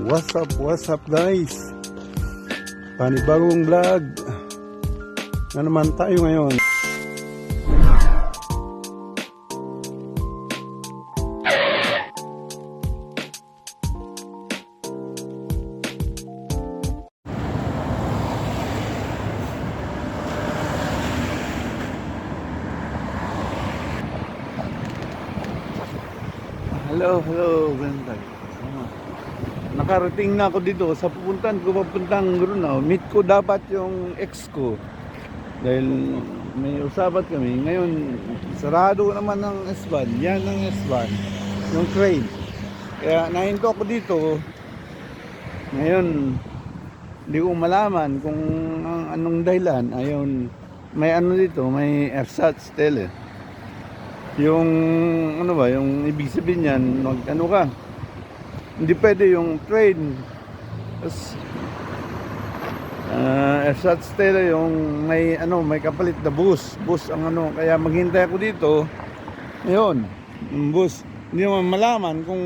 What's up guys? Panibagong vlog na naman tayo ngayon. Hello, ganda. Nakarating na ako dito sa papuntang Grunau. Meet ko dapat yung ex ko. Dahil may usapan kami. Ngayon, sarado naman ng S-Bahn. Yan ang S-Bahn. Yung train. Kaya nahinto ako dito. Ngayon, hindi ko malaman kung anong dahilan. Ayun, may ano dito, may ersatz tele. Yung ano ba, yung ibig sabihin niyan, ano ka, hindi pwede yung train. Tapos ersatz tele yung may ano, may kapalit na bus ang ano, kaya maghintay ako dito. Ngayon, yung bus, hindi naman malaman kung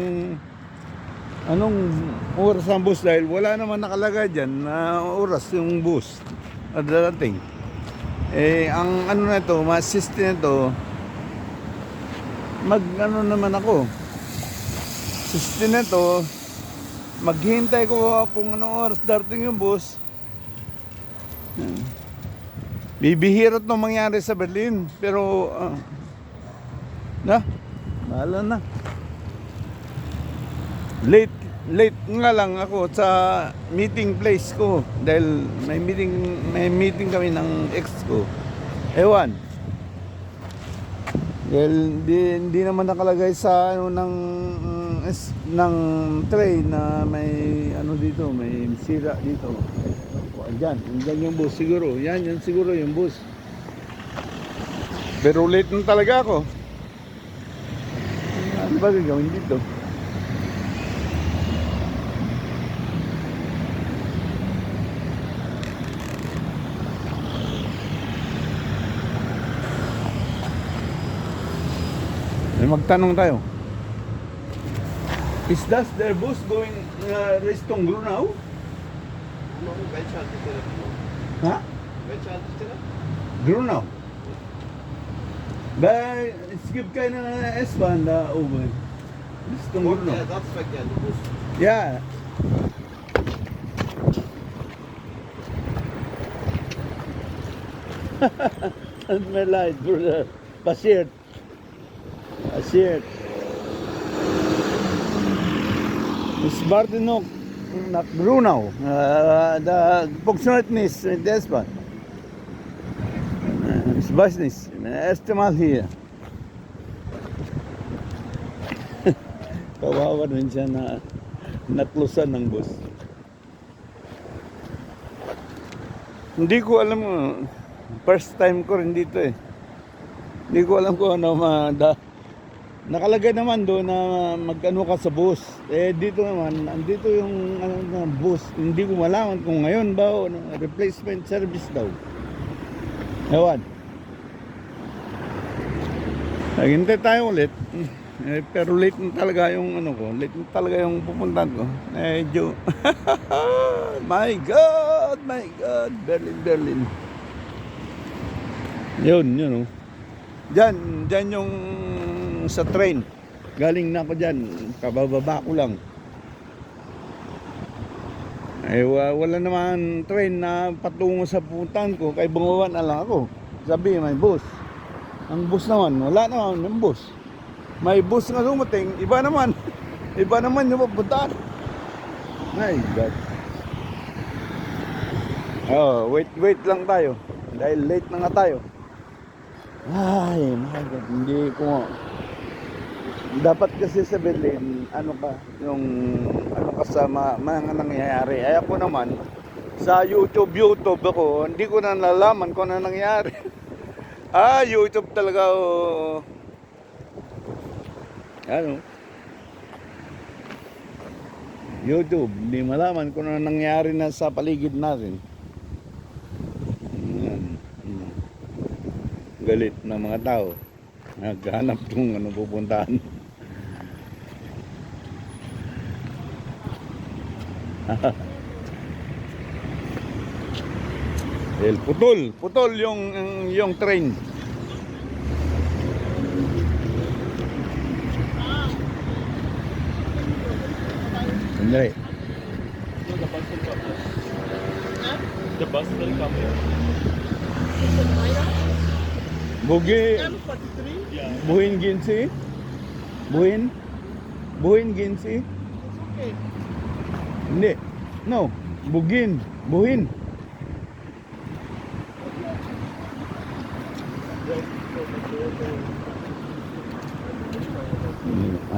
anong oras ang bus dahil wala naman nakalagay dyan na oras yung bus at darating. Ang ano na to, ma-assist na to, ano naman ako, to, maghintay ko kung anong oras darating yung bus. Bibihirot nung mangyari sa Berlin, pero bahala na. Late nga lang ako sa meeting place ko dahil may meeting kami ng ex ko. Ewan. Well, hindi naman nakalagay sa ano ng train na may ano dito, may sira dito. Diyan yung bus siguro. Yan siguro yung bus. Pero late na talaga ako. Ano ba gagawin dito? Magtanong tayo. Is that their bus going Richtung Grunau? No, welche Haltestelle? Ha? Welche Haltestelle? Grunau. Es gibt keine S-Bahn da oben. Richtung Grunau. Der Ersatzverkehr, der Bus. Ja. Tut mir leid, Bruder. Passiert. Es warten noch nach Grunau. Da funktioniert nicht der S-Bahn. Ich weiß nicht. Das erste Mal hier. Kawawa rin siya na natlusan ng bus. Hindi ko alam, first time ko rin dito eh. Hindi ko alam kung ano nakalagay naman doon na magano ka sa bus. Dito naman, andito yung ano, bus. Hindi ko malaman kung ngayon ba o replacement service daw. Ewan. Naghintay tayo ulit. Pero late na talaga yung ano ko. Late na talaga yung pupuntahan ko. Medyo my God, Berlin. Yun oh. Diyan yung sa train. Galing na ako dyan. Kabababa ko lang. Wala naman train na patungo sa pupuntahan ko. Kaya bungawan na lang ako. Sabi may bus. Ang bus naman, wala naman yung bus. May bus nga dumating. Iba naman yung pupuntahan. My God. Wait lang tayo. Dahil late na nga tayo. Ay, my God, hindi ko. Dapat kasi sa Berlin, ano ka sa mga nangyayari. Ay ako naman, sa YouTube ako, hindi ko na nalalaman kung ano nangyayari. YouTube talaga, ano? YouTube, hindi malaman kung ano nangyayari na sa paligid natin. Galit ng mga tao. Naghahanap ng ano pupuntahan. Putol yung train. Sandali. The bus will come here. Bugi, Yeah. Buhin Ginsi? Buhin Ginsi? Okay. Hindi. No. Buhin.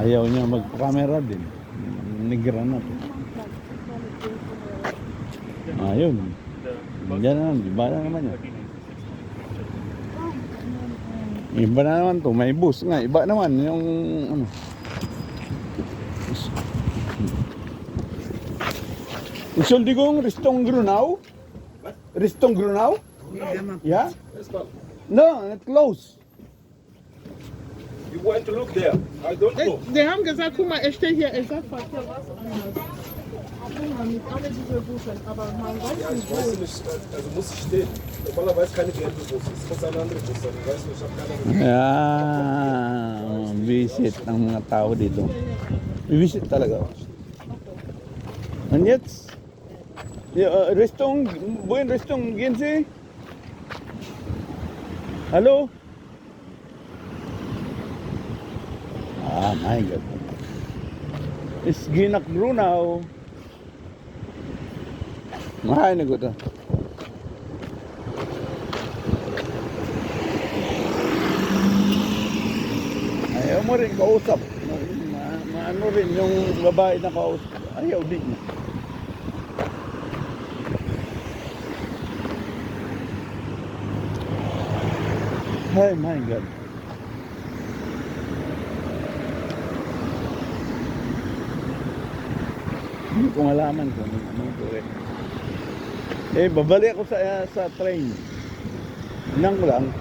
Ayaw niya magpa-camera din. Negra na to. Ayun. The Diyan na, iba na naman yan. Iba na naman to, may bus nga. Iba naman yung ano. Entschuldigung, Richtung Grunau? Richtung Grunau? Yeah? Let's go. No, not close. You want to look there? I don't know. Die haben gesagt, guck mal, er steht hier, er sagt Verkehr was anderes. Guck mal, mit alle diese Busse, aber man weiß Ja, ich nicht weiß wo. nicht, also muss ich stehen. Normalerweise keine gelbe Busse. Es muss eine andere Busse sein. Ich weiß nicht, ich habe keine Ahnung. Visit ng mga tao dito. Visit talaga. And jetzt, Richtung Ginsi? Hallo? Ah, my God. It's Ginak Grunau. Mahay na ko to. Ayaw mo rin kausap. Ano rin yung babae na kausap. Ayaw din niya. Ay, my God. Hindi ko malaman kung anong gawin. Babalik ako sa train. Nang ko lang.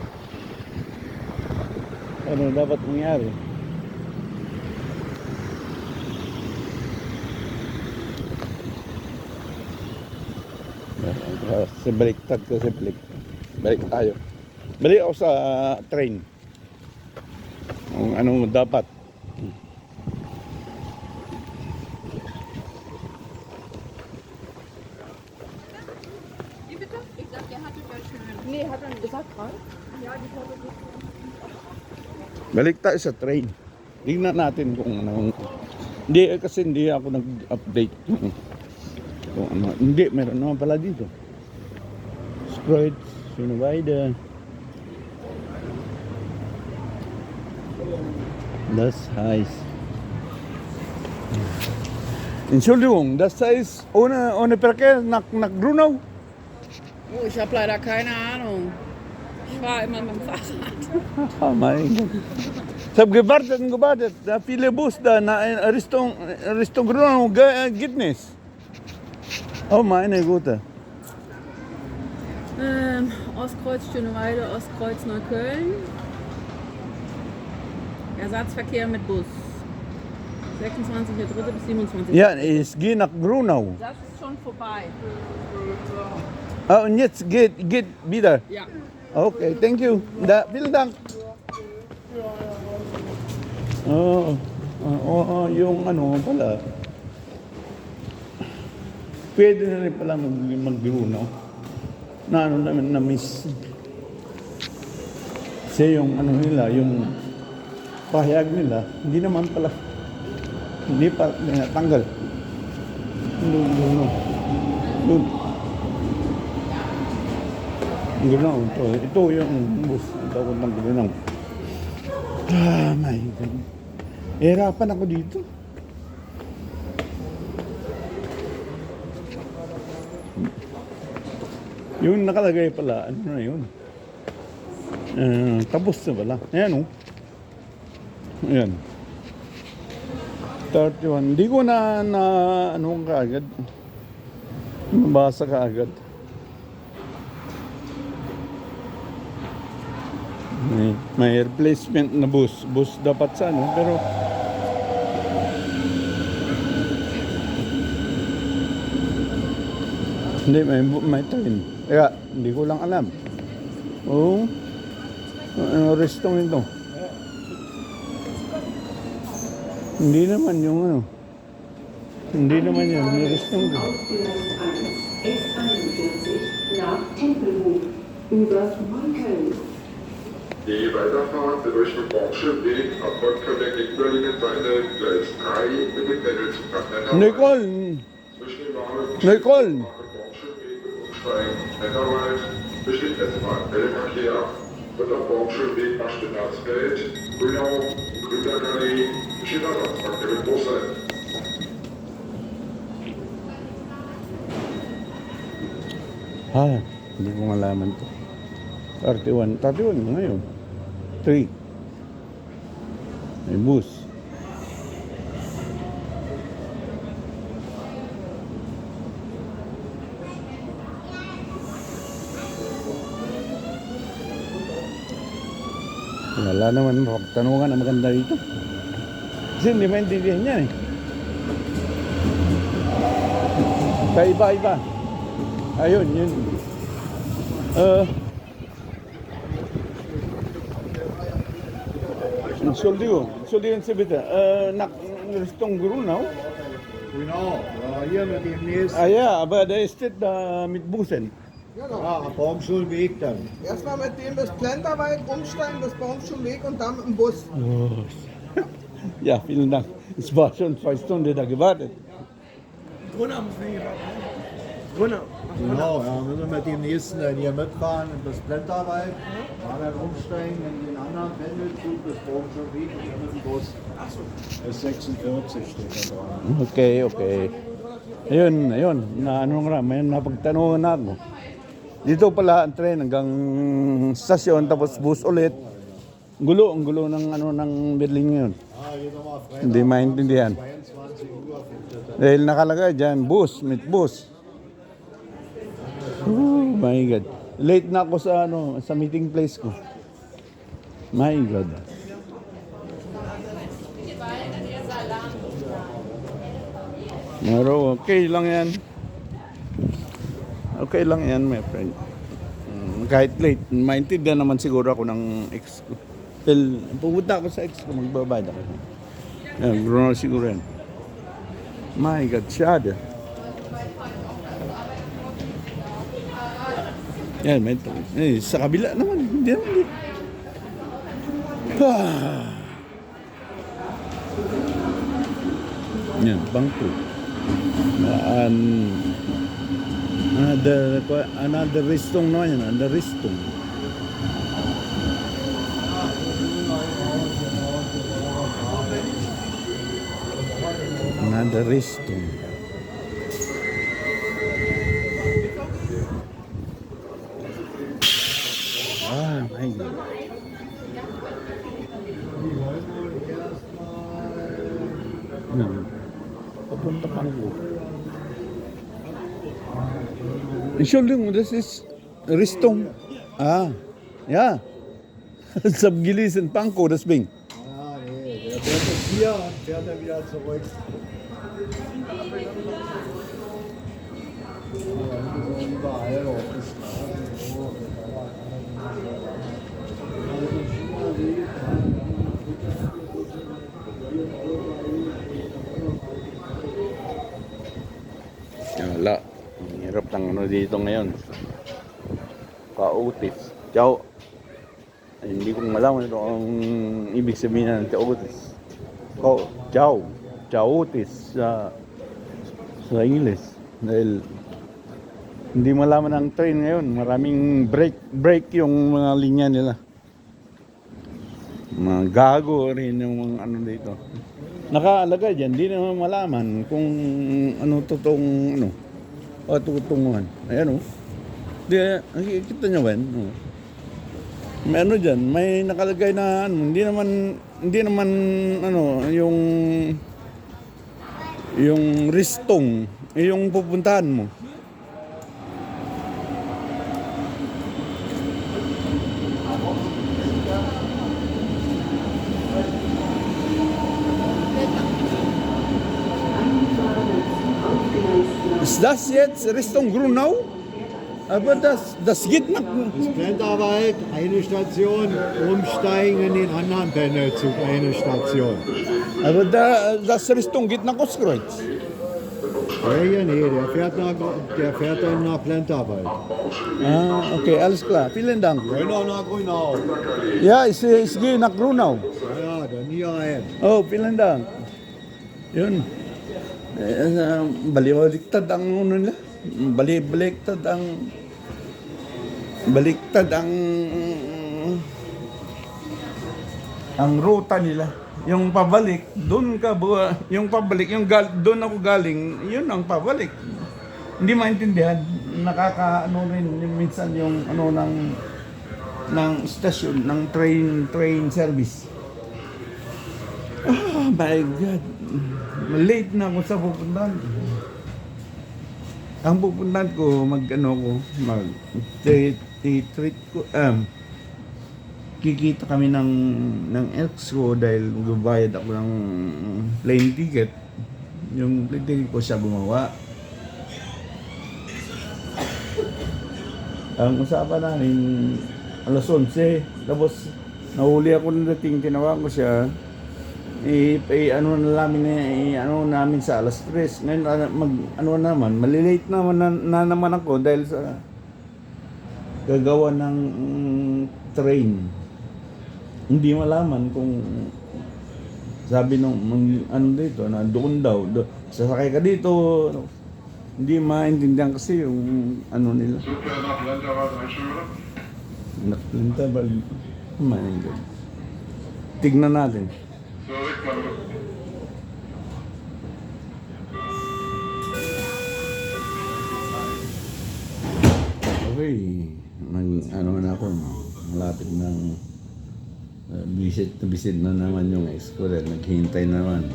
Ano dapat mangyari? Kasi baliktad kasi balik tayo. Balik ako sa train. Kung anong dapat. Wie bitte? Ich sag, der hatte Deutsch gehört. Nee, hat er gesagt gerade? Balik tayo sa train. Tingnan natin kung ano. Hindi, kasi hindi ako nag-update. Kung ano. Hindi, meron naman pala dito. Sprite, Sinuwaida. Das heißt. Entschuldigung, das heißt ohne Verkehr nach Grunau? Oh, ich habe leider keine Ahnung. Ich fahre immer mit dem Fahrrad. Oh mein Gott. Ich habe gewartet. Da viele Bus da Richtung Grunau geht nicht. Oh meine Güte. Ostkreuz Schöneweide, Ostkreuz Neukölln. Ersatzverkehr mit Bus. 26.3. bis 27. Ja, es geht nach Grunau. Das ist schon vorbei. Ah, und jetzt geht wieder. Ja. Okay, thank you. Vielen Dank. Yung ano pala. Pwede na rin pala mag-Grunau. Na ano naman na-miss. Kasi yung ano nila, yung pahayag nila, hindi naman pala. Hindi pa tanggal. Doon. Grunau. Ito yung bus. Tawag ng Grunau. Ah, my God. Hirapan ako dito. Yung nakalagay pala, ano na yun? Tapos na pala. Ayan o. Ayan. 31. Hindi ko na ano kaagad. Nabasa kaagad. May replacement na bus. Bus dapat sa ano, pero Hindi, may train. Kaya, hindi ko lang alam. Oo. Ano restaurant ito? Hindi naman yung ano. Hindi naman yun. May restaurant ito. S41 nach Tempelhof über Neukölln. Die Weiterfahrt Richtung Baumschulweg erfolgt von der gegenüberliegenden Seite Gleis 3 mit dem Pendelzug nach Netterwald. Nicole! Zwischen dem Bahnhof Nicole! Baumschulweg und Umsteigen Netterwald besteht S-Bahn-Pellenverkehr und am Baumschulweg nach Spinnersfeld, Grünau und Grünbergallee besteht Ersatzverkehr mit Busse. Hindi ko malaman to. 31 na ngayon. 3. May bus. Wala naman tanungan na maganda dito. Kasi hindi maintindihan niya eh. Kaiba-iba. Ayun, yun. Entschuldigung, Sie bitte. Nach Richtung Grunau? Genau, ja, hier mit dem nächsten. Ja, aber der steht da mit Bussen. Ah, am Baumschulweg dann. Erstmal mit dem bis Plenterwald umsteigen, bis Baumschulweg und dann mit dem Bus. Ja, vielen Dank. Es war schon 2 Stunden da gewartet. Genau, ja, müssen wir mit dem nächsten dann hier mitfahren bis Plenterwald, dann umsteigen in den anderen Pendelzug bis Baumschulweg und dann mit dem Bus. S46 steht da dran. Okay. Ayun. May napagtanungan na ako. Dito pala ang train hanggang stasyon tapos bus ulit. Ang gulo ng Berlin ngayon. Ah, hier nochmal Freitag. Hindi maintindihan. 22 Uhr fängt das an. Dahil nakalagay dyan, bus. Oh my God. Late na ako sa meeting place ko. My God. Pero okay lang yan. Okay lang yan, my friend. Kahit late, maintindihan naman siguro ako ng ex ko. Dahil pupunta ako sa ex ko, magbabayad ako. Yan, grown siguro yan. My God, shada. Yan, may sa kabila naman, hindi naman. Yan, bangko. Another restong naman yan, another restong. Another restong. Ah, my God. Papunta Pangko. Entschuldigung, das ist Richtung. Ja. Sabgilis in Pankow, deswegen. Ah, nee, der fährt jetzt hier und fährt dann wieder zurück. Überall auf die Straße. Wala. Ang hirap ng dito ngayon. Kautis. Ciao. Ay, hindi ko malaman ito ang ibig sabihin ng kautis. Ciao. Kautis sa English. Dahil hindi malaman ang train ngayon. Maraming break yung mga linya nila. Mga gago rin yung mga dito. Nakalagay dyan, hindi naman malaman kung ano totoong tutunguhan. Ayan Di, nakikita nyo ba? May dyan, may nakalagay na hindi naman yung ristong, yung pupuntahan mo. Ist das jetzt Richtung Grunau? Aber das geht nach... Das Blenderwald, eine Station, umsteigen in den anderen Pendelzug, eine Station. Aber das Richtung geht nach Ostkreuz. Der hier, nee, der fährt dann nach Blenderwald. Ah, okay, alles klar. Vielen Dank. Grünau nach Grünau. Ja, ich gehe nach Grunau. Ja, dann hier rein. Oh, vielen Dank. Yun. Baliktad ang ano nila. Baliktad ang ruta nila. Yung pabalik, doon ka buwa, yung pabalik, doon ako galing, yun ang pabalik. Hindi maintindihan. Nakakaano rin minsan yung ano ng stasyon, ng train service. Oh my God. Late na ako sa pupuntahan. Ang pupuntahan ko, treat ko, kikita kami ng ex ko dahil magbabayad ako ng plane ticket. Yung plane ticket ko siya gumawa. Ang usapan namin, alas 11, tapos nahuli ako ng dating, tinawagan ko siya. Ano namin sa alas 3. Ngayon malilate na naman ako dahil sa gagawa ng train. Hindi malaman kung sabi nung dito na doon daw sasakay ka dito, hindi maintindihan kasi yung ano nila. Super nach Blenderwald einschwören. Blenderwald. My God. Tignan natin. So, ich glaube, Okay, na ako, malapit ng visit na naman yung ex ko dahil naghihintay naman.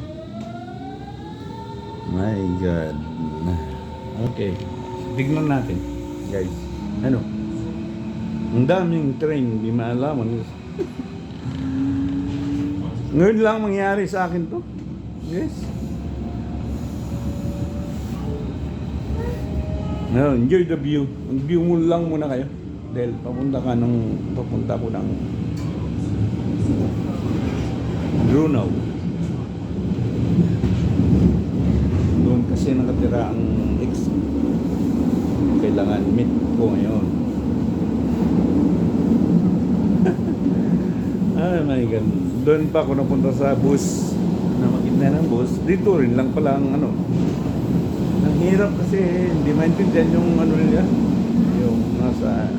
My God. Okay, tignan natin, guys. Ano? Ang daming train, hindi maalaman. Ngayon lang mangyari sa akin to. Yes. No, enjoy the view. Mag-view mo lang muna kayo. Dahil papunta ko ng Grunau. Doon kasi nakatira ang ex. Kailangan meet ko ngayon. Oh my God. Doon pa ako napunta sa bus. Na makita ng bus. Dito rin lang pala ang ano. Ang hirap kasi hindi maintindihan yung ano nila. Yung nasa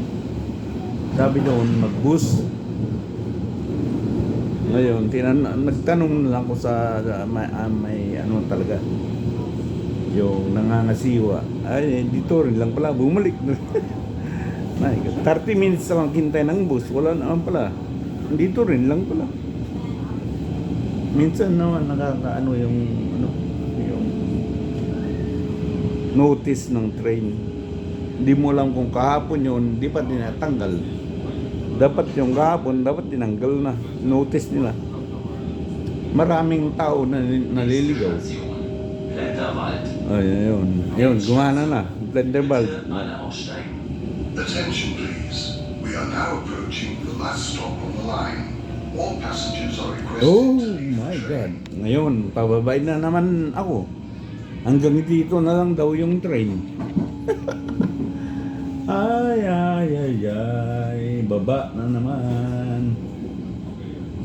sabi doon mag-bus. Ngayon, nagtanong na lang ko sa may ano talaga. Yung nangangasiwa. Ay, dito rin lang pala. Bumalik. My God. 30 minutes lang hintay ng bus. Wala naman pala. Dito rin lang pala. Minsan naman nakakaano yung notice ng train. Hindi mo alam kung kahapon yun, di pa tinatanggal. Dapat yung kahapon, dapat tinanggal na. Notice nila. Maraming tao na naliligaw. Ay, yun, gumana na. Blenderwald. Attention please. We are now approaching the last stop on the line. All passengers are requested. Oh my God. Ngayon, pababay na naman ako. Hanggang dito na lang daw yung train. Ay, baba na naman.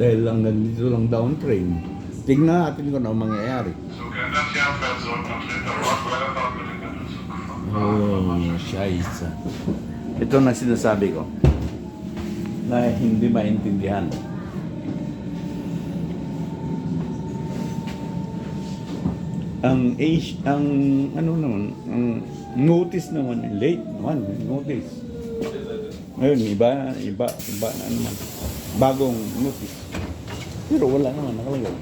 Dahil hanggang dito lang daw ang train. Tingnan natin kung ano mangyayari. so kann das Jahr fährt zurück nach Blenderwald, weil er dort mit dem Pendelzug gefahren. Oh, scheisse. Ito na sinasabi ko. Na hindi maintindihan. Ang ano naman, ang notice naman, late naman, notice. Ngayon, iba na naman. Bagong notice. Pero wala naman, nakalagay.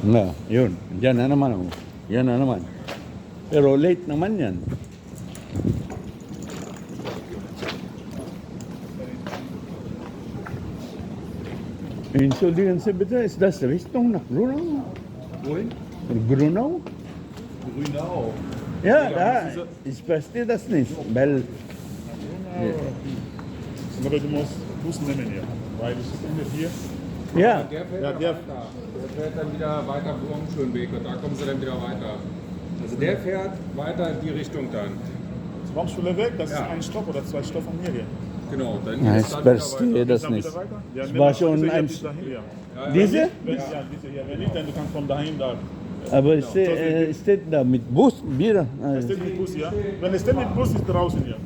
Na, yun. Diyan na naman ako. Yan na naman. Pero late naman yan. Entschuldigen Sie bitte, ist das Richtung nach Grünau? Wohin? Grünau? Grünau. Ja, Ja, da, das ist- ich verstehe das nicht, weil... Aber du musst Bus nehmen hier. Weil es ist Ende hier. Ja, Der fährt Ja, dann der- weiter. Der fährt dann wieder weiter Baumschönweg und da kommen sie dann wieder weiter. Also der fährt weiter in die Richtung dann. Die Baumschule weg, das Ja. ist ein Stopp oder 2 Stopp von hier. Genau, dann ja geht's ich dann wieder verstehe weiter. das Dann nicht. wieder weiter? Ja, Es nimm war mal schon diese hier ein... bis dahin, ja. Diese? Ja, diese hier. Wenn nicht, dann du kannst von dahin da. Aber es steht da mit Bus wieder. Es steht mit Bus, ja? Wenn es steht mit Bus, ist draußen hier.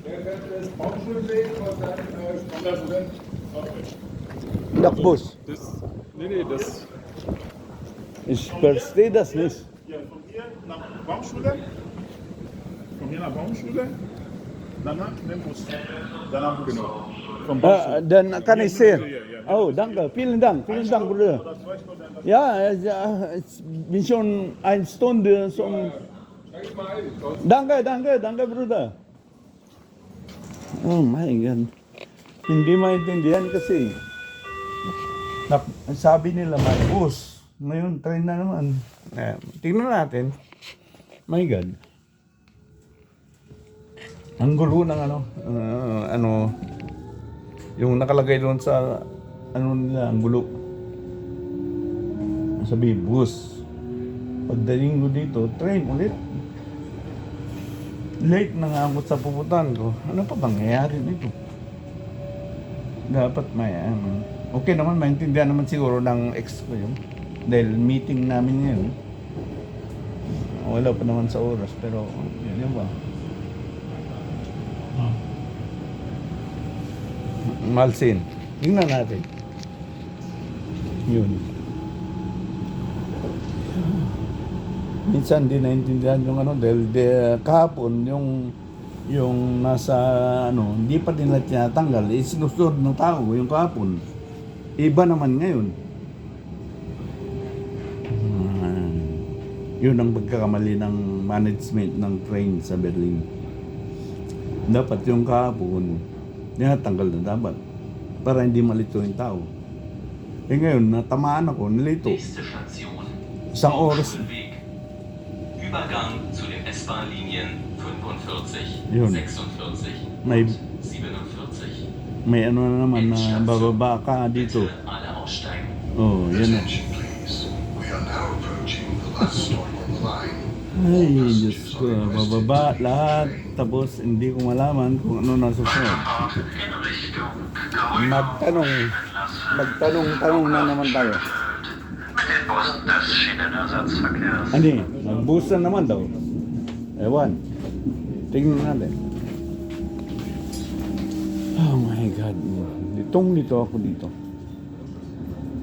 Der fährt das Baumschönweg und dann Nach Bus. Nee, das Ich verstehe das nicht. Ja, von hier nach Baumschule. Von hier nach Baumschule. Danach den Bus. Danach Bus. Genau. Vom Dann kann ich sehen. Oh, danke. Vielen Dank, Bruder. Ja, ich bin schon 1 Stunde. Danke, Bruder. Oh my God. Hindi maintindihan kasi. Sabi nila may bus. Ngayon, train na naman. Tingnan natin. My God. Ang gulo ng yung nakalagay doon sa nila, ang gulo. Sabi, bus. Pagdating ko dito, train ulit. Late na nga ako sa pupuntahan ko. Ano pa bang nangyayari dito? Dapat may okay naman, maintindihan naman siguro ng ex ko yun. Dahil meeting namin ngayon. Wala pa naman sa oras, pero yun ba? Malsin. Tingnan natin. Yun. Minsan di naintindihan yung dahil kahapon yung nasa hindi pa nila tinatanggal, sinusunod ng tao yung kahapon. Iba naman ngayon. Yun ang pagkakamali ng management ng train sa Berlin. Dapat yung kahapon, tinatanggal na dapat para hindi malito yung tao. Eh ngayon, natamaan ako, nilito. Nächste Station. Isang oras. Baumschönweg. Übergang zu den S-Bahn-Linien 45, Yun. 46 May, und 47. may na naman na bababa ka dito. Bitte alle aussteigen. Oh, yan na. Attention please. We are now approaching the last stop on the line. Ay, Diyos ko, bababa lahat. Tapos hindi ko malaman kung ano nasusunod. Magtanong na naman tayo. Ani, mag-bus na naman daw. Ewan. Tingnan natin. Oh my God. Litong-lito ako dito.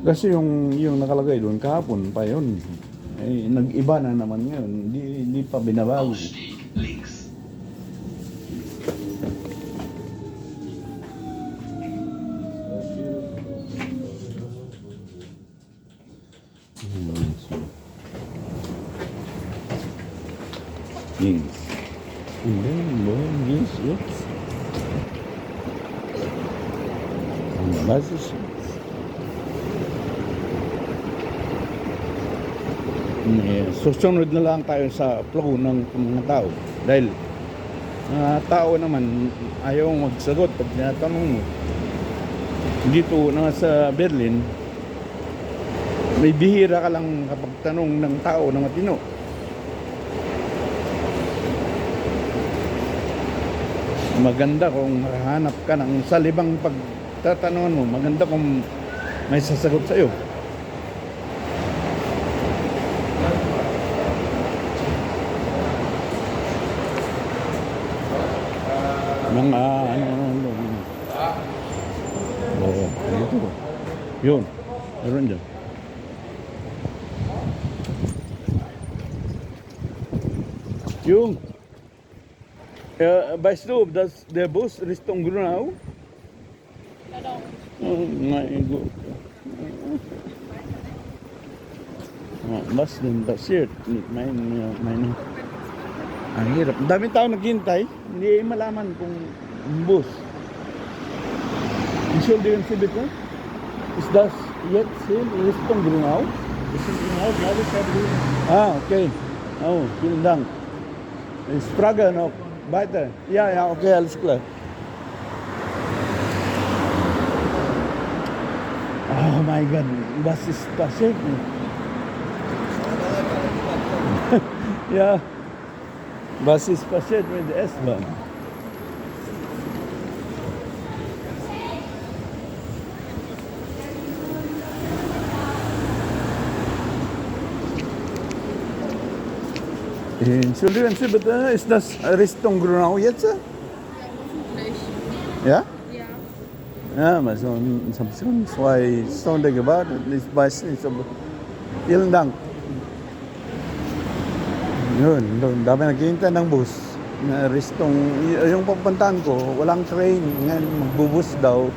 Kasi yung nakalagay doon kahapon pa yun. Eh, nag-iba na naman ngayon. Hindi pa binabago. Ausstieg links. Links. And then going this, yes. Ang basis. Susunod na lang tayo sa flow ng mga tao. Dahil mga tao naman ayaw magsagot pag tinatanong mo. Dito na sa Berlin, may bihira ka lang kapag tanong ng tao na matino. Maganda kung makahanap ka ng salibang pagtatanungan mo. Maganda kung may sasagot sa'yo. Mga ano. Oo, dito. Yun. Meron dyan. Yung weißt du, ob das der Bus Richtung Grünau? Oh mein Gott. Was denn passiert mit meinem ang hirap. Ang daming tao naghihintay, hindi malaman kung bus. Entschuldigen Sie bitte, ist das jetzt hin Richtung Grünau? Bisschen genau, glaube ich, da drüben. Ah, okay. Oh, vielen Dank. Ich frage noch weiter. Ja, ja, okay, alles klar. Oh mein Gott, was ist passiert? Ja, was ist passiert mit der S-Bahn? Entschuldigen Sie bitte, ist das Richtung Grünau jetzt? Ja? Ja, aber so, ich habe schon 2 Stunden gewartet. Ich weiß nicht, aber vielen Dank. Yun, doon, dami naghihintay ng bus. Na Richtung, yung papuntahan ko, walang train. Ngayon, magbubus daw.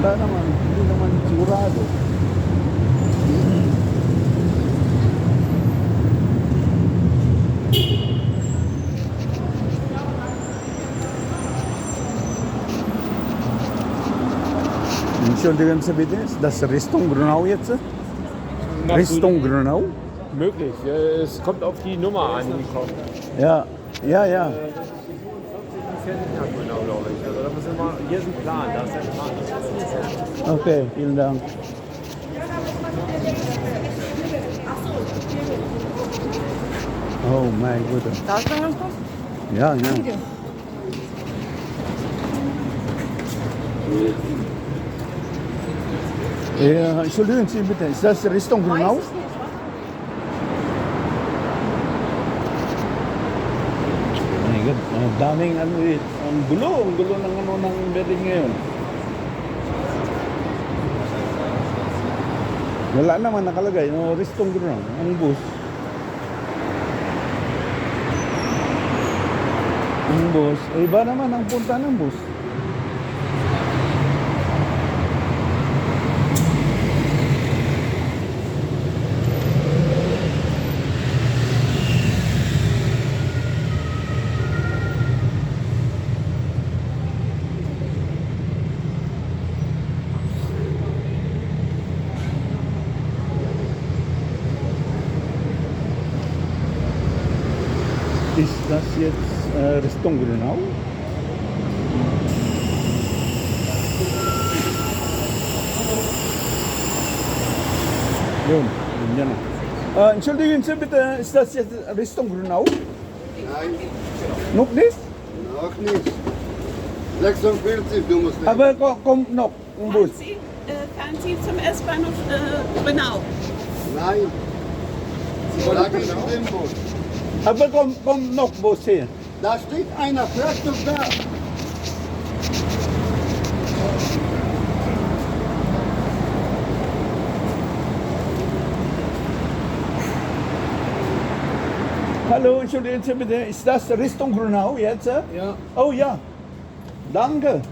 Wala naman, hindi naman sigurado. Entschuldigen Sie bitte, ist das Richtung Grünau jetzt? Richtung Grünau? Möglich. Es kommt auf die Nummer an, die kommt. Ja, ja, ja. Genau, glaube ich. Also da müssen wir, hier ist ein Plan, da ist der Plan. Okay, vielen Dank. Oh mein Gott. Darf ich noch was? Ja, ja. Entschuldigen Sie bitte, ist das Richtung Grünau? My God, ang daming ano eh, ang gulo ng ano ng building ngayon. Wala naman nakalagay, no, Richtung Grünau, ang bus. Ang bus, iba naman ang punta ng bus. Ist das jetzt Richtung Grünau? Yun, yun yan. Entschuldigen Sie bitte, ist das jetzt Richtung Grünau? Nein, Noch nicht? noch nicht. 46, du musst. Aber kommt noch ein Bus. Fahren Sie zum S-Bahnhof Grünau? Nein. Da geht im Bus. Aber kommt noch Bus hier. Da steht einer, vielleicht noch da. Hallo, entschuldigen Sie bitte, ist das Richtung Grünau jetzt? Ja. Oh ja, danke.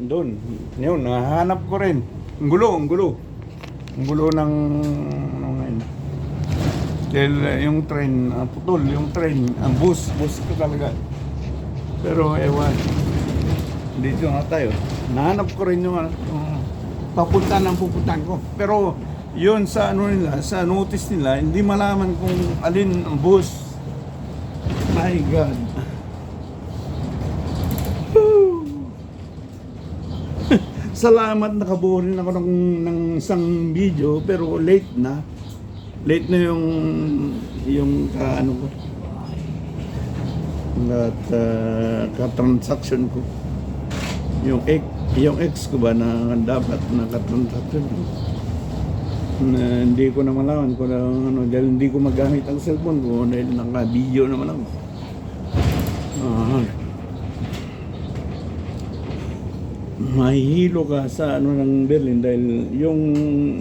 Doon, yun, nahanap ko rin. Ang gulo. Ang gulo ng ano ngayon. Dahil yung train, putol, yung train, ang bus ko talaga. Pero ewan, dito na tayo. Nahanap ko rin yung pupuntahan ko. Pero yun sa ano nila, sa notice nila, hindi malaman kung alin ang bus. My God. Salamat, nakabuo rin ako ng isang video, pero late na yung ano ko at ka-transaction ko, yung ex ko ba na dapat naka-transaction ko, na hindi ko na malaman kung ano, dahil hindi ko magamit ang cellphone ko dahil naka-video naman ako. Mahihilo ka sa ano ng Berlin dahil yung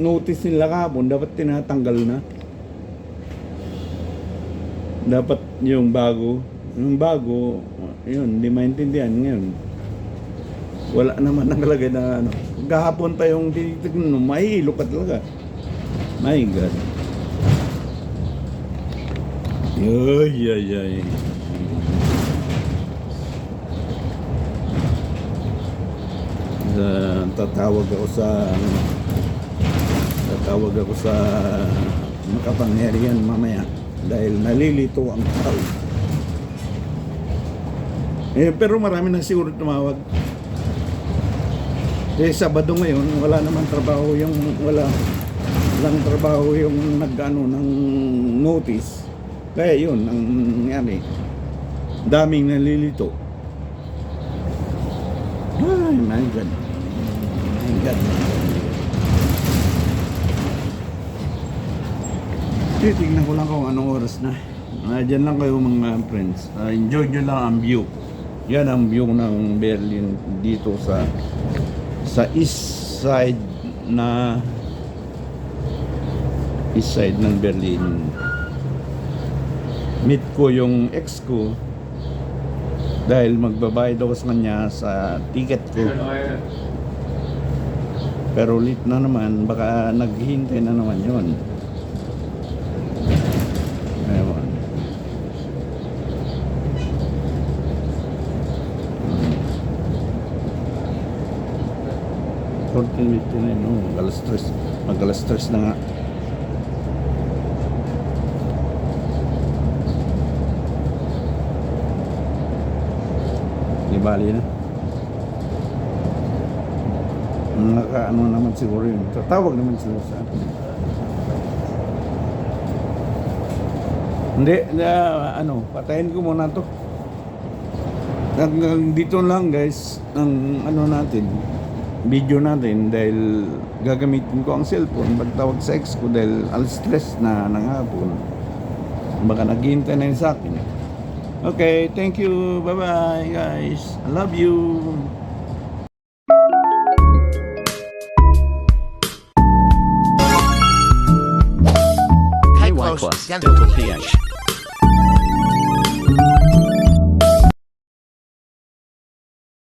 notice nila kahapon dapat tinatanggal na. Dapat yung bago, yun, hindi maintindihan ngayon. Wala naman nakalagay na ano. Kahapon pa yung tinitignan mo, mahihilo ka talaga. My God. Ay, ay, ay. Tatawag ako sa makapangyarihan mamaya dahil nalilito ang tao. Pero marami na siguro tumawag. Sabado ngayon, walang trabaho yung nag-ano ng notice. Kaya yun, ang nangyari. Daming nalilito. Ay, my God. My God. Titignan ko lang kung anong oras na. Diyan lang kayo mga friends. Enjoy nyo lang ang view. Yan ang view ng Berlin dito sa east side ng Berlin. Meet ko yung ex ko dahil magbabayad ako sa kanya sa ticket ko. Pero late na naman, baka naghihintay na naman yun. Ewan. Continuity na yun, mag-alas 3 na nga. Di bali na. Nakaano naman siguro yun. Tatawag naman sila sa akin. Hindi, patayin ko muna to. Hanggang dito lang guys, ang video natin dahil gagamitin ko ang cellphone pagtawag sa ex ko dahil alas 3 na ng hapon. Baka naghihintay na yun sa akin. Okay, thank you. Bye-bye guys. I love you. KY+ 100 pH.